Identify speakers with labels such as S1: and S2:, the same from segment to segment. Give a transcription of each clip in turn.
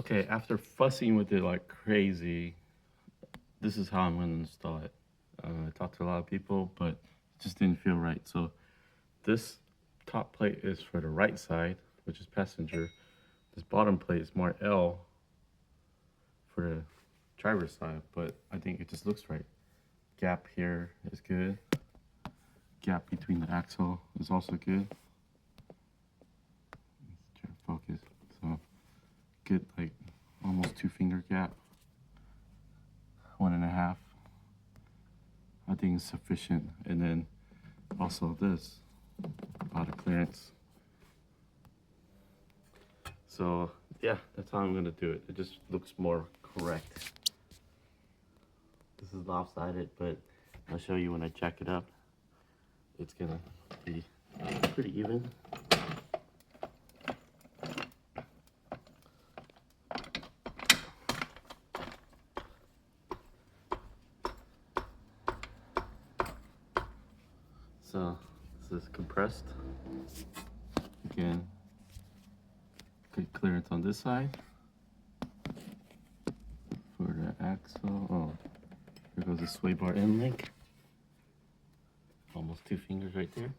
S1: Okay, after fussing with it like crazy, this is how I'm going to install it. I talked to a lot of people, but it just didn't feel right. So this top plate is for the right side, which is passenger. This bottom plate is marked L for the driver's side, but I think it just looks right. Gap here is good. Gap between the axle is also good. Let's try to focus. So good, like almost 2-finger gap. 1.5. I think is sufficient. And then also this, a lot of clearance. So yeah, that's how I'm gonna do it. It just looks more correct. This is lopsided, but I'll show you when I jack it up. It's gonna be pretty even. So this is compressed. Again, good clearance on this side. For the axle, oh, here goes the sway bar end link. Almost 2 fingers right there.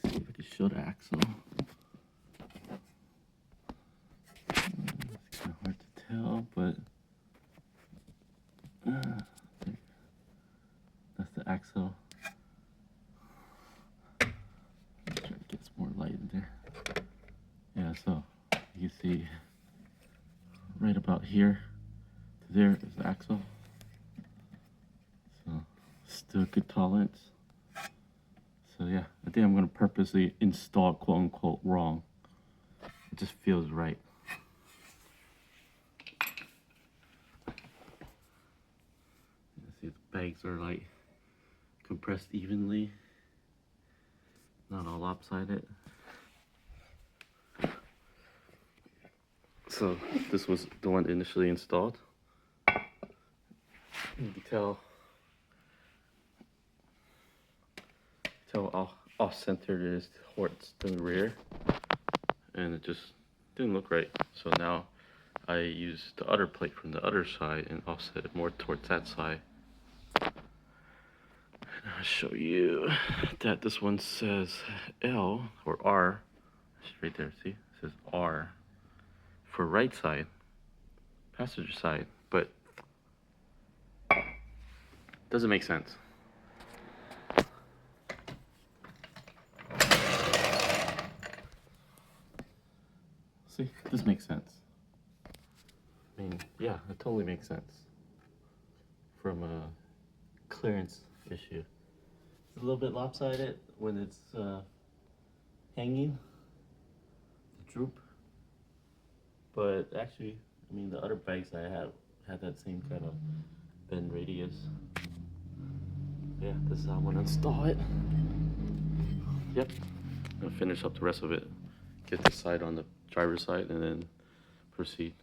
S1: Let's see if I can show the axle. It's kind of hard to tell, but that's the axle. Try to get some more light in there. Yeah, so you see right about here to there is the axle. So still good tolerance. So yeah, I think I'm gonna purposely install it quote unquote wrong. It just feels right. You see the bags are like compressed evenly, not all lopsided. So this was the one initially installed. You can tell how off-centered it is towards the rear, and it just didn't look right. So now I used the other plate from the other side and offset it more towards that side. And I'll show you that this one says L or R. It's right there, see? It says R for right side, passenger side, but doesn't make sense. See, this makes sense. I mean, yeah, it totally makes sense from a clearance issue. It's a little bit lopsided when it's hanging, the droop. But actually, I mean, the other bikes I had that same kind of bend radius. Yeah, this is how I'm gonna install it. Yep, I'm gonna finish up the rest of it. Get the side on the driver's side and then proceed.